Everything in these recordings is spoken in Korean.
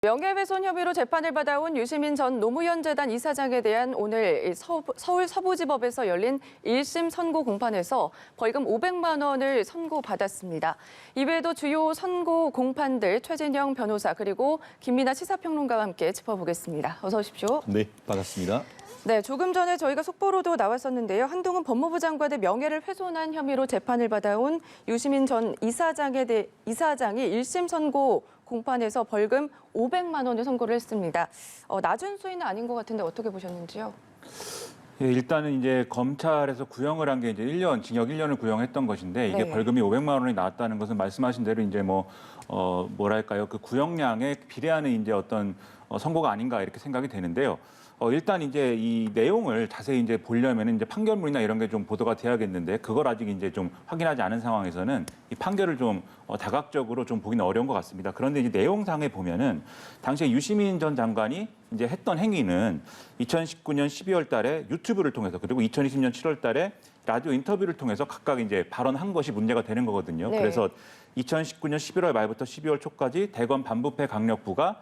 명예훼손 혐의로 재판을 받아온 유시민 전 노무현재단 이사장에 대한 오늘 서울 서부지법에서 열린 1심 선고 공판에서 벌금 500만 원을 선고받았습니다. 이외에도 주요 선고 공판들 최진영 변호사 그리고 김민아 시사평론가와 함께 짚어보겠습니다. 어서 오십시오. 네, 반갑습니다. 네, 조금 전에 저희가 속보로도 나왔었는데요. 한동훈 법무부 장관의 명예를 훼손한 혐의로 재판을 받아온 유시민 전 이사장이 1심 선고 공판에서 벌금 500만 원을 선고를 했습니다. 낮은 수위는 아닌 것 같은데 어떻게 보셨는지요? 예, 일단은 이제 검찰에서 구형을 한 게 이제 1년, 징역 1년을 구형했던 것인데 이게 네. 벌금이 500만 원이 나왔다는 것은 말씀하신 대로 이제 뭐랄까요? 그 구형량에 비례하는 이제 어떤 선고가 아닌가 이렇게 생각이 되는데요. 일단 이제 이 내용을 자세히 이제 보려면 이제 판결문이나 이런 게 좀 보도가 돼야겠는데 그걸 아직 이제 좀 확인하지 않은 상황에서는 이 판결을 좀 다각적으로 좀 보기는 어려운 것 같습니다. 그런데 이제 내용상에 보면은 당시에 유시민 전 장관이 이제 했던 행위는 2019년 12월 달에 유튜브를 통해서 그리고 2020년 7월 달에 라디오 인터뷰를 통해서 각각 이제 발언한 것이 문제가 되는 거거든요. 네. 그래서 2019년 11월 말부터 12월 초까지 대검 반부패 강력부가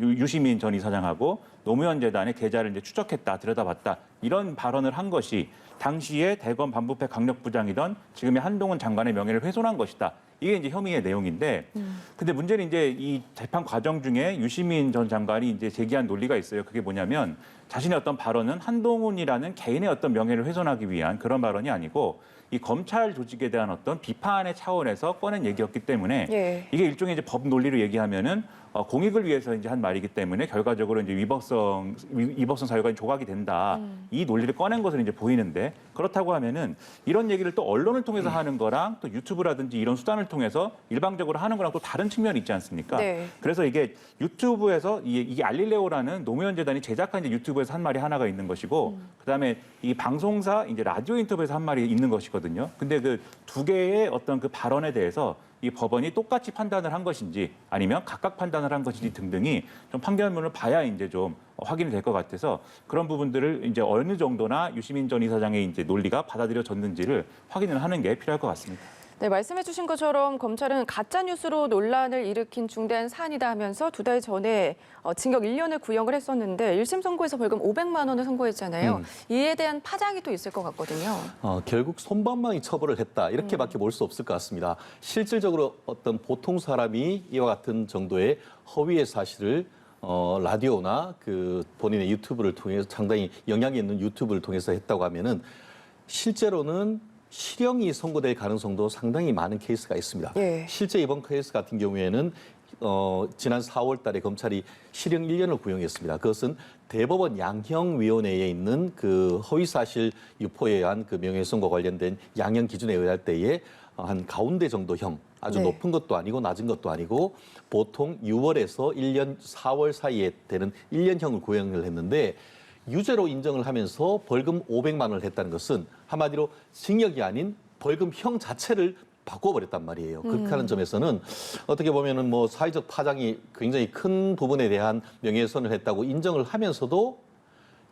유시민 전 이사장하고 노무현 재단의 계좌를 이제 추적했다, 들여다봤다 이런 발언을 한 것이 당시에 대검 반부패 강력부장이던 지금의 한동훈 장관의 명예를 훼손한 것이다. 이게 이제 혐의의 내용인데, 근데 문제는 이제 이 재판 과정 중에 유시민 전 장관이 이제 제기한 논리가 있어요. 그게 뭐냐면 자신의 어떤 발언은 한동훈이라는 개인의 어떤 명예를 훼손하기 위한 그런 발언이 아니고 이 검찰 조직에 대한 어떤 비판의 차원에서 꺼낸 얘기였기 때문에 예. 이게 일종의 이제 법 논리로 얘기하면은 공익을 위해서 이제 한 말이기 때문에 결과적으로 이제 위법성 사유가 조각이 된다. 이 논리를 꺼낸 것으로 이제 보이는데 그렇다고 하면은 이런 얘기를 또 언론을 통해서 하는 거랑 또 유튜브라든지 이런 수단을 통해서 일방적으로 하는 거랑 또 다른 측면이 있지 않습니까? 네. 그래서 이게 유튜브에서 이게 알릴레오라는 노무현 재단이 제작한 이제 유튜브에서 한 말이 하나가 있는 것이고 그다음에 이 방송사 이제 라디오 인터뷰에서 한 말이 있는 것이거든요. 근데 그 두 개의 어떤 그 발언에 대해서 이 법원이 똑같이 판단을 한 것인지 아니면 각각 판단을 한 것인지 등등이 좀 판결문을 봐야 이제 좀 확인이 될 것 같아서 그런 부분들을 이제 어느 정도나 유시민 전 이사장의 이제 논리가 받아들여졌는지를 확인을 하는 게 필요할 것 같습니다. 네, 말씀해 주신 것처럼 검찰은 가짜 뉴스로 논란을 일으킨 중대한 사안이다 하면서 2달 전에 징역 1년을 구형을 했었는데 1심 선고에서 벌금 500만 원을 선고했잖아요. 이에 대한 파장이 또 있을 것 같거든요. 결국 솜방망이 처벌을 했다 이렇게밖에 볼 수 없을 것 같습니다. 실질적으로 어떤 보통 사람이 이와 같은 정도의 허위의 사실을 라디오나 그 본인의 유튜브를 통해서 상당히 영향이 있는 유튜브를 통해서 했다고 하면은 실제로는 실형이 선고될 가능성도 상당히 많은 케이스가 있습니다. 예. 실제 이번 케이스 같은 경우에는 지난 4월 달에 검찰이 실형 1년을 구형했습니다. 그것은 대법원 양형위원회에 있는 그 허위사실 유포에 의한 그 명예훼손과 관련된 양형 기준에 의할 때에 한 가운데 정도형, 아주 네. 높은 것도 아니고 낮은 것도 아니고 보통 6월에서 1년 4월 사이에 되는 1년형을 구형을 했는데 유죄로 인정을 하면서 벌금 500만 원을 했다는 것은 한마디로 징역이 아닌 벌금형 자체를 바꿔버렸단 말이에요. 그렇게 하는 점에서는 어떻게 보면은 뭐 사회적 파장이 굉장히 큰 부분에 대한 명예훼손을 했다고 인정을 하면서도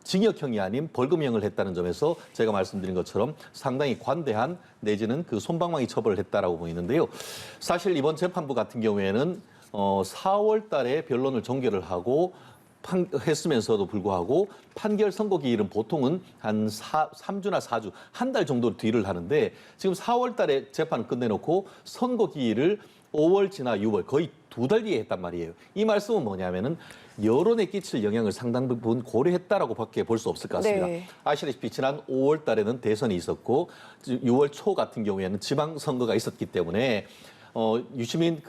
징역형이 아닌 벌금형을 했다는 점에서 제가 말씀드린 것처럼 상당히 관대한 내지는 그 솜방망이 처벌을 했다라고 보이는데요. 사실 이번 재판부 같은 경우에는 4월 달에 변론을 종결을 하고 했으면서도 불구하고 판결 선고 기일은 보통은 한 3주나 4주, 한 달 정도 뒤를 하는데 지금 4월 달에 재판을 끝내놓고 선고 기일을 5월 지나 6월 거의 2달 뒤에 했단 말이에요. 이 말씀은 뭐냐면은 여론에 끼칠 영향을 상당 부분 고려했다라고 밖에 볼 수 없을 것 같습니다. 네. 아시다시피 지난 5월 달에는 대선이 있었고 6월 초 같은 경우에는 지방선거가 있었기 때문에 유시민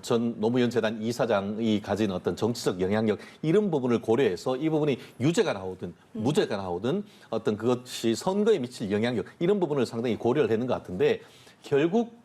전 노무현 재단 이사장이 가진 어떤 정치적 영향력 이런 부분을 고려해서 이 부분이 유죄가 나오든 무죄가 나오든 어떤 그것이 선거에 미칠 영향력 이런 부분을 상당히 고려를 했는 것 같은데 결국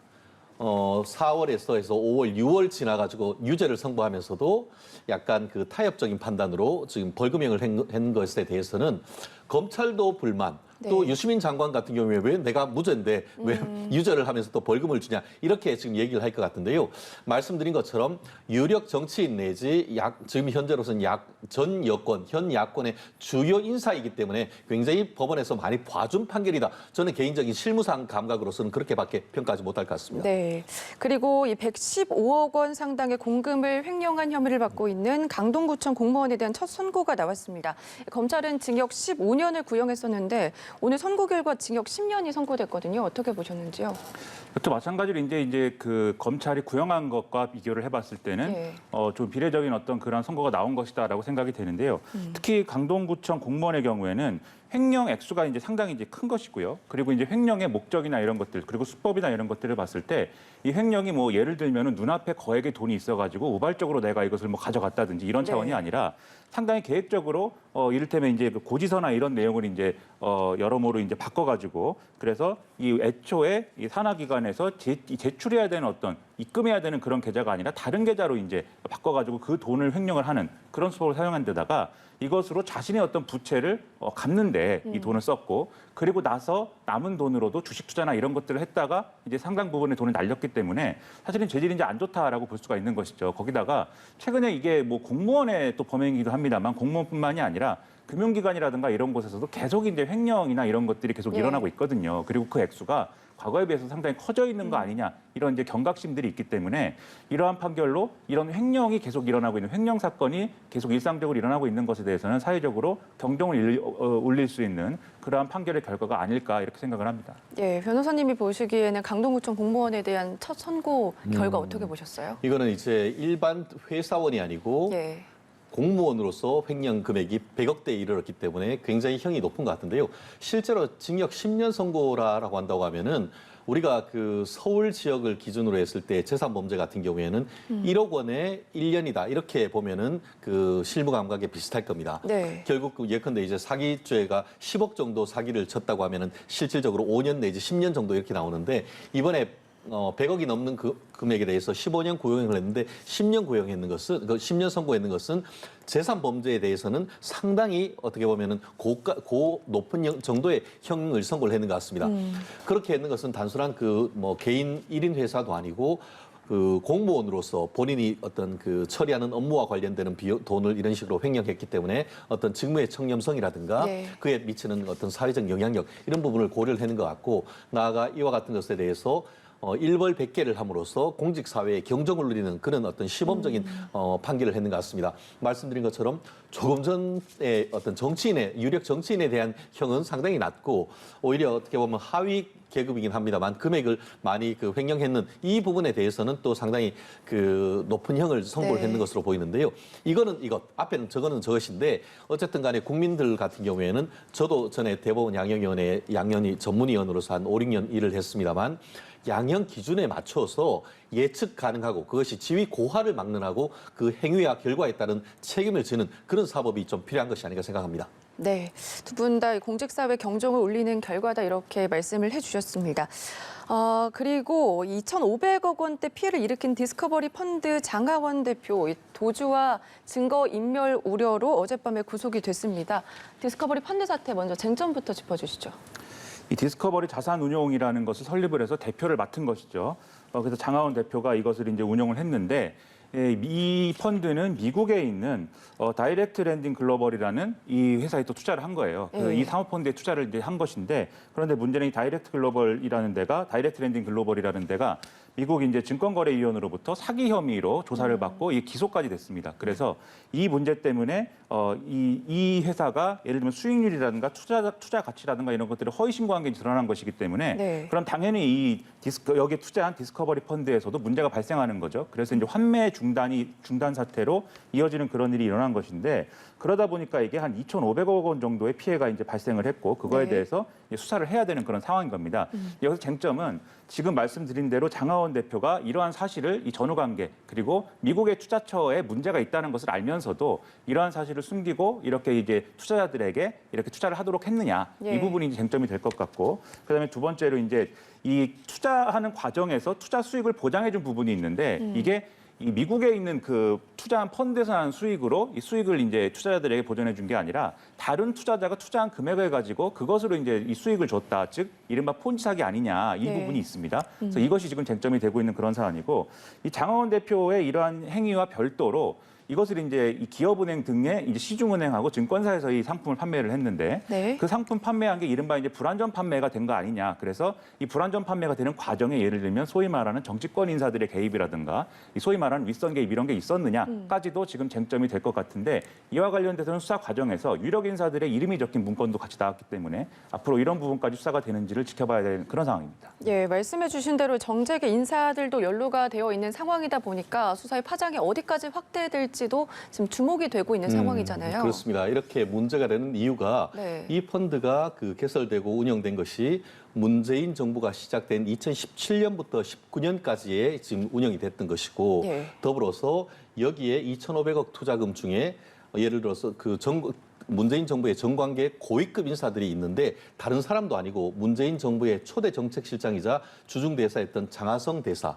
4월에서 해서 5월, 6월 지나가지고 유죄를 선고하면서도 약간 그 타협적인 판단으로 지금 벌금형을 한 것에 대해서는 검찰도 불만, 또 유시민 장관 같은 경우에 왜 내가 무죄인데 왜 유죄를 하면서 또 벌금을 주냐 이렇게 지금 얘기를 할 것 같은데요. 말씀드린 것처럼 유력 정치인 내지 지금 현재로서는 전 여권, 현 야권의 주요 인사이기 때문에 굉장히 법원에서 많이 봐준 판결이다. 저는 개인적인 실무상 감각으로서는 그렇게밖에 평가하지 못할 것 같습니다. 네. 그리고 이 115억 원 상당의 공금을 횡령한 혐의를 받고 있는 강동구청 공무원에 대한 첫 선고가 나왔습니다. 검찰은 징역 15년을 구형했었는데 오늘 선고 결과 징역 10년이 선고됐거든요. 어떻게 보셨는지요? 또 마찬가지로 이제 그 검찰이 구형한 것과 비교를 해봤을 때는 네. 좀 비례적인 어떤 그런 선고가 나온 것이다라고 생각이 되는데요. 특히 강동구청 공무원의 경우에는 횡령 액수가 이제 상당히 이제 큰 것이고요. 그리고 이제 횡령의 목적이나 이런 것들, 그리고 수법이나 이런 것들을 봤을 때 이 횡령이 뭐 예를 들면은 눈앞에 거액의 돈이 있어가지고 우발적으로 내가 이것을 뭐 가져갔다든지 이런 차원이 네. 아니라 상당히 계획적으로 이를테면 이제 그 고지서나 이런 내용을 이제 여러모로 이제 바꿔가지고 그래서 이 애초에 이 산하기관에서 제출해야 되는 어떤 입금해야 되는 그런 계좌가 아니라 다른 계좌로 이제 바꿔가지고 그 돈을 횡령을 하는 그런 수법을 사용한 데다가 이것으로 자신의 어떤 부채를 갚는데 이 돈을 썼고 그리고 나서 남은 돈으로도 주식 투자나 이런 것들을 했다가 이제 상당 부분의 돈을 날렸기 때문에 사실은 재질이 이제 안 좋다라고 볼 수가 있는 것이죠. 거기다가 최근에 이게 뭐 공무원의 또 범행이기도 합니다만 공무원뿐만이 아니라 금융기관이라든가 이런 곳에서도 계속 이제 횡령이나 이런 것들이 계속 예. 일어나고 있거든요. 그리고 그 액수가 과거에 비해서 상당히 커져 있는 거 아니냐 이런 이제 경각심들이 있기 때문에 이러한 판결로 이런 횡령이 계속 일어나고 있는 횡령 사건이 계속 일상적으로 일어나고 있는 것에 대해서는 사회적으로 경종을 울릴 수 있는 그러한 판결의 결과가 아닐까 이렇게 생각을 합니다. 예, 변호사님이 보시기에는 강동구청 공무원에 대한 첫 선고 결과 어떻게 보셨어요? 이거는 이제 일반 회사원이 아니고 예. 공무원으로서 횡령 금액이 100억대에 이르렀기 때문에 굉장히 형이 높은 것 같은데요. 실제로 징역 10년 선고라고 한다고 하면은 우리가 그 서울 지역을 기준으로 했을 때 재산 범죄 같은 경우에는 1억 원에 1년이다. 이렇게 보면은 그 실무 감각에 비슷할 겁니다. 네. 결국 그 예컨대 이제 사기죄가 10억 정도 사기를 쳤다고 하면은 실질적으로 5년 내지 10년 정도 이렇게 나오는데 이번에 100억이 넘는 그 금액에 대해서 15년 구형을 했는데 10년 구형했는 것은 10년 선고했는 것은 재산 범죄에 대해서는 상당히 어떻게 보면은 고 높은 정도의 형을 선고를 했는 것 같습니다. 그렇게 했는 것은 단순한 그 뭐 개인 1인 회사도 아니고 그 공무원으로서 본인이 어떤 그 처리하는 업무와 관련되는 돈을 이런 식으로 횡령했기 때문에 어떤 직무의 청렴성이라든가 네. 그에 미치는 어떤 사회적 영향력 이런 부분을 고려를 하는 것 같고 나아가 이와 같은 것에 대해서 일벌백계를 함으로써 공직사회에 경종을 울리는 그런 어떤 시범적인 판결을 했는 것 같습니다. 말씀드린 것처럼 조금 전에 어떤 유력 정치인에 대한 형은 상당히 낮고 오히려 어떻게 보면 하위 계급이긴 합니다만 금액을 많이 그 횡령했는 이 부분에 대해서는 또 상당히 그 높은 형을 선고를 네. 했는 것으로 보이는데요. 이거는 이것, 앞에는 저거는 저것인데 어쨌든 간에 국민들 같은 경우에는 저도 전에 대법원 양형위원회 양형위 전문위원으로서 한 5, 6년 일을 했습니다만 양형 기준에 맞춰서 예측 가능하고 그것이 지위 고하를 막는 하고 그 행위와 결과에 따른 책임을 지는 그런 사법이 좀 필요한 것이 아닌가 생각합니다. 네, 두 분 다 공직사회 경종을 울리는 결과다 이렇게 말씀을 해주셨습니다. 그리고 2,500억 원대 피해를 일으킨 디스커버리 펀드 장하원 대표 도주와 증거 인멸 우려로 어젯밤에 구속이 됐습니다. 디스커버리 펀드 사태 먼저 쟁점부터 짚어주시죠. 이 디스커버리 자산운용이라는 것을 설립을 해서 대표를 맡은 것이죠. 그래서 장하원 대표가 이것을 이제 운용을 했는데 이 펀드는 미국에 있는 다이렉트 랜딩 글로벌이라는 이 회사에 또 투자를 한 거예요. 이 사모펀드에 투자를 이제 한 것인데 그런데 문제는 이 다이렉트 랜딩 글로벌이라는 데가 미국 이제 증권거래위원회로부터 사기 혐의로 조사를 받고 이 기소까지 됐습니다. 그래서 이 문제 때문에 이 회사가 예를 들면 수익률이라든가 투자 가치라든가 이런 것들을 허위 신고한 게 드러난 것이기 때문에 네. 그럼 당연히 여기에 투자한 디스커버리 펀드에서도 문제가 발생하는 거죠. 그래서 이제 환매 중단 사태로 이어지는 그런 일이 일어난 것인데 그러다 보니까 이게 한 2,500억 원 정도의 피해가 이제 발생을 했고 그거에 네. 대해서 수사를 해야 되는 그런 상황인 겁니다. 여기서 쟁점은 지금 말씀드린 대로 장하원 대표가 이러한 사실을 이 전후관계 그리고 미국의 투자처에 문제가 있다는 것을 알면서도 이러한 사실을 숨기고 이렇게 이제 투자자들에게 이렇게 투자를 하도록 했느냐 예. 이 부분이 이제 쟁점이 될 것 같고 그다음에 두 번째로 이제 이 투자하는 과정에서 투자 수익을 보장해 준 부분이 있는데 이게 이 미국에 있는 그 투자한 펀드에서 난 수익으로 이 수익을 이제 투자자들에게 보전해 준 게 아니라 다른 투자자가 투자한 금액을 가지고 그것으로 이제 이 수익을 줬다. 즉 이른바 폰지 사기 아니냐 이 네. 부분이 있습니다. 그래서 이것이 지금 쟁점이 되고 있는 그런 사안이고 이 장하원 대표의 이러한 행위와 별도로 이것을 이제 이 기업은행 등의 이제 시중은행하고 증권사에서 이 상품을 판매를 했는데 네. 그 상품 판매한 게 이른바 이제 불안전 판매가 된 거 아니냐. 그래서 이 불안전 판매가 되는 과정에 예를 들면 소위 말하는 정치권 인사들의 개입이라든가 이 소위 말하는 윗선 개입 이런 게 있었느냐까지도 지금 쟁점이 될 것 같은데 이와 관련돼서는 수사 과정에서 유력 인사들의 이름이 적힌 문건도 같이 나왔기 때문에 앞으로 이런 부분까지 수사가 되는지를 지켜봐야 되는 그런 상황입니다. 예, 말씀해 주신 대로 정재계 인사들도 연루가 되어 있는 상황이다 보니까 수사의 파장이 어디까지 확대될지도 지금 주목이 되고 있는 상황이잖아요. 그렇습니다. 이렇게 문제가 되는 이유가 네. 이 펀드가 그 개설되고 운영된 것이 문재인 정부가 시작된 2017년부터 19년까지의 지금 운영이 됐던 것이고 네. 더불어서 여기에 2,500억 투자금 중에 예를 들어서 문재인 정부의 정관계 고위급 인사들이 있는데 다른 사람도 아니고 문재인 정부의 초대 정책실장이자 주중대사였던 장하성 대사.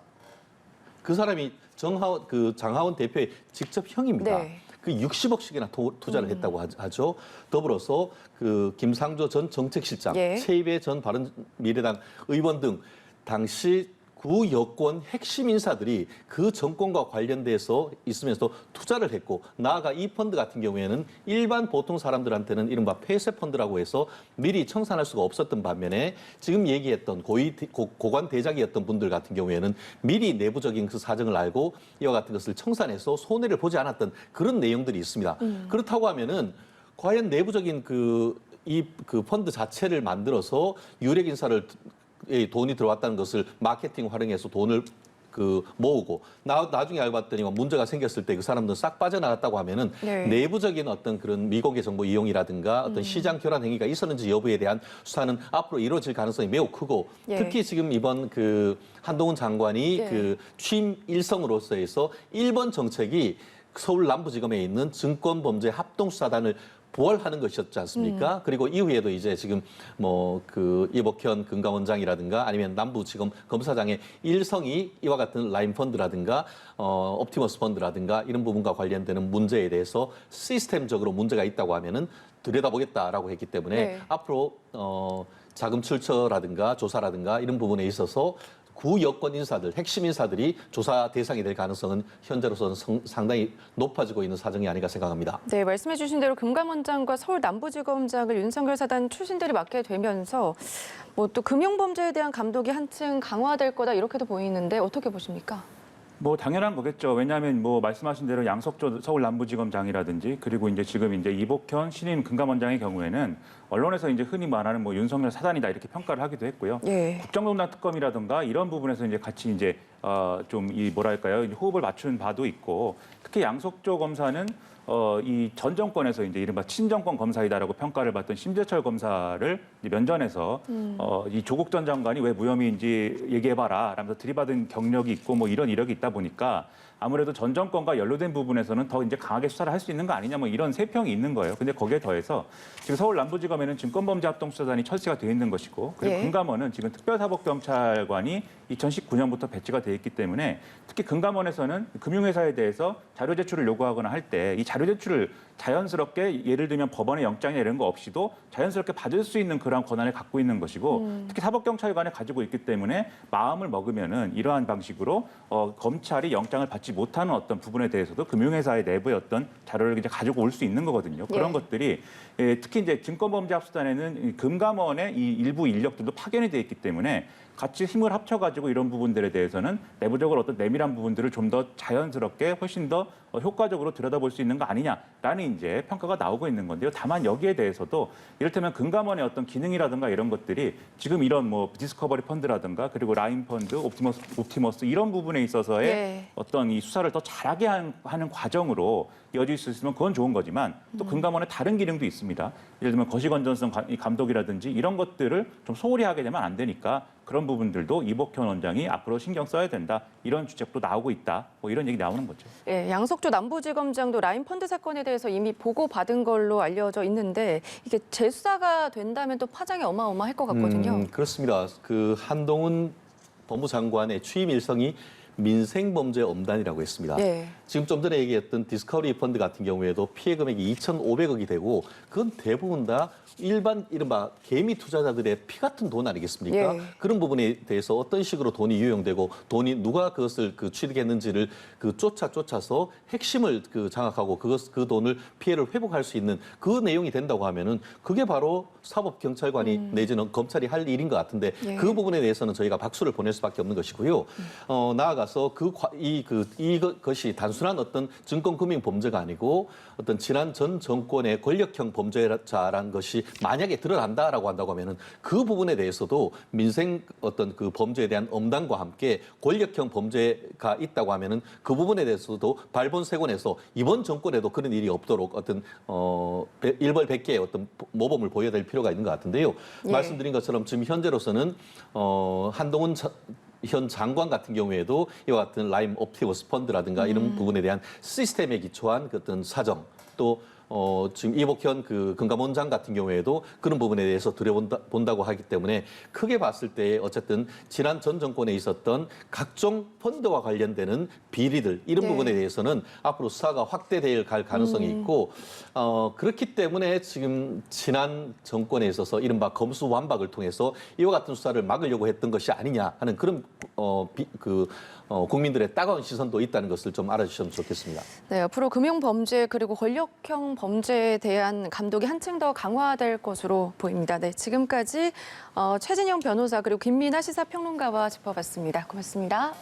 그 사람이 장하원 대표의 직접 형입니다. 네. 그 60억씩이나 투자를 했다고 하죠. 더불어서 그 김상조 전 정책실장, 예. 최이배 전 바른미래당 의원 등 당시 구 여권 핵심 인사들이 그 정권과 관련돼서 있으면서 투자를 했고 나아가 이 펀드 같은 경우에는 일반 보통 사람들한테는 이른바 폐쇄 펀드라고 해서 미리 청산할 수가 없었던 반면에 지금 얘기했던 고관 대작이었던 분들 같은 경우에는 미리 내부적인 그 사정을 알고 이와 같은 것을 청산해서 손해를 보지 않았던 그런 내용들이 있습니다. 그렇다고 하면은 과연 내부적인 그 펀드 자체를 만들어서 유력 인사를 돈이 들어왔다는 것을 마케팅 활용해서 돈을 모으고 나중에 알고 봤더니 문제가 생겼을 때 그 사람들은 싹 빠져나갔다고 하면은 네. 내부적인 어떤 그런 미공개 정보 이용이라든가 어떤 시장 교란 행위가 있었는지 여부에 대한 수사는 앞으로 이루어질 가능성이 매우 크고 예. 특히 지금 이번 한동훈 장관이 예. 취임 일성으로서 해서 1번 정책이 서울 남부지검에 있는 증권범죄합동수사단을 부활하는 것이었지 않습니까? 그리고 이후에도 이제 지금 이복현 금감원장이라든가 아니면 남부지검 검사장의 일성이 이와 같은 라인 펀드라든가 옵티머스 펀드라든가 이런 부분과 관련되는 문제에 대해서 시스템적으로 문제가 있다고 하면은 들여다보겠다라고 했기 때문에 네. 앞으로 자금 출처라든가 조사라든가 이런 부분에 있어서 구 여권 인사들, 핵심 인사들이 조사 대상이 될 가능성은 현재로서는 상당히 높아지고 있는 사정이 아닌가 생각합니다. 네, 말씀해 주신 대로 금감원장과 서울 남부지검장을 윤석열 사단 출신들이 맡게 되면서 또 금융범죄에 대한 감독이 한층 강화될 거다 이렇게도 보이는데 어떻게 보십니까? 당연한 거겠죠. 왜냐하면 말씀하신 대로 양석조 서울 남부지검장이라든지 그리고 이제 지금 이제 이복현 신임 금감원장의 경우에는 언론에서 이제 흔히 말하는 윤석열 사단이다 이렇게 평가를 하기도 했고요. 예. 국정농단 특검이라든가 이런 부분에서 이제 같이 이제 좀 호흡을 맞춘 바도 있고 특히 양석조 검사는 이 전 정권에서 이제 이른바 친정권 검사이다라고 평가를 받던 심재철 검사를 면전에서 이 조국 전 장관이 왜 무혐의인지 얘기해봐라 라면서 들이받은 경력이 있고 이런 이력이 있다 보니까 아무래도 전 정권과 연루된 부분에서는 더 이제 강하게 수사를 할 수 있는 거 아니냐 이런 세평이 있는 거예요. 근데 거기에 더해서 지금 서울 남부지검에는 증권범죄합동수사단이 철수가 되어 있는 것이고 그리고 예. 금감원은 지금 특별사법경찰관이 2019년부터 배치가 돼 있기 때문에 특히 금감원에서는 금융회사에 대해서 자료 제출을 요구하거나 할 때 이 자료 제출을 자연스럽게 예를 들면 법원의 영장이나 이런 거 없이도 자연스럽게 받을 수 있는 그런 권한을 갖고 있는 것이고 특히 사법경찰관에 가지고 있기 때문에 마음을 먹으면은 이러한 방식으로 검찰이 영장을 받지 못하는 어떤 부분에 대해서도 금융회사의 내부의 어떤 자료를 이제 가지고 올 수 있는 거거든요. 그런 예. 것들이 특히 이제 증권범죄합수단에는 금감원의 이 일부 인력들도 파견이 돼 있기 때문에 같이 힘을 합쳐가지고 이런 부분들에 대해서는 내부적으로 어떤 내밀한 부분들을 좀 더 자연스럽게 훨씬 더 효과적으로 들여다볼 수 있는 거 아니냐라는 이제 평가가 나오고 있는 건데요. 다만 여기에 대해서도 이를테면 금감원의 어떤 기능이라든가 이런 것들이 지금 이런 디스커버리 펀드라든가 그리고 라인 펀드, 옵티머스 이런 부분에 있어서의 네. 어떤 이 수사를 더 잘하게 하는 과정으로 이어질 수 있으면 그건 좋은 거지만 또 금감원의 다른 기능도 있습니다. 예를 들면 거시건전성 감독이라든지 이런 것들을 좀 소홀히 하게 되면 안 되니까 그런 부분들도 이복현 원장이 앞으로 신경 써야 된다. 이런 주책도 나오고 있다. 이런 얘기 나오는 거죠. 예, 양석조 남부지검장도 라인 펀드 사건에 대해서 이미 보고받은 걸로 알려져 있는데 이게 재수사가 된다면 또 파장이 어마어마할 것 같거든요. 그렇습니다. 한동훈 법무장관의 취임 일성이 민생범죄 엄단이라고 했습니다. 네. 지금 좀 전에 얘기했던 디스커버리 펀드 같은 경우에도 피해 금액이 2,500억이 되고 그건 대부분 다 일반 이른바 개미 투자자들의 피 같은 돈 아니겠습니까? 예. 그런 부분에 대해서 어떤 식으로 돈이 유용되고 돈이 누가 그것을 취득했는지를 쫓아서 핵심을 장악하고 그 돈을 피해를 회복할 수 있는 그 내용이 된다고 하면은 그게 바로 사법경찰관이 내지는 검찰이 할 일인 것 같은데 예. 그 부분에 대해서는 저희가 박수를 보낼 수밖에 없는 것이고요. 나아가서 이것이 단순한 어떤 증권금융 범죄가 아니고 어떤 지난 전 정권의 권력형 범죄자라는 것이 만약에 드러난다라고 한다고 하면은 그 부분에 대해서도 민생 어떤 그 범죄에 대한 엄단과 함께 권력형 범죄가 있다고 하면은 그 부분에 대해서도 발본색원에서 이번 정권에도 그런 일이 없도록 어떤 일벌백계의 어떤 모범을 보여야 될 필요가 있는 것 같은데요. 예. 말씀드린 것처럼 지금 현재로서는 한동훈 현 장관 같은 경우에도 이와 같은 라임 옵티머스 펀드라든가 이런 부분에 대한 시스템에 기초한 그 어떤 사정 또 지금 이복현 금감원장 같은 경우에도 그런 부분에 대해서 들여본다고 하기 때문에 크게 봤을 때 어쨌든 지난 전 정권에 있었던 각종 펀드와 관련되는 비리들 이런 네. 부분에 대해서는 앞으로 수사가 확대될 가능성이 있고 그렇기 때문에 지금 지난 정권에 있어서 이른바 검수완박을 통해서 이와 같은 수사를 막으려고 했던 것이 아니냐 하는 그런 국민들의 따가운 시선도 있다는 것을 좀 알아주시면 좋겠습니다. 네, 앞으로 금융범죄 그리고 권력형 범죄에 대한 감독이 한층 더 강화될 것으로 보입니다. 네, 지금까지 최진영 변호사 그리고 김민아 시사평론가와 짚어봤습니다. 고맙습니다.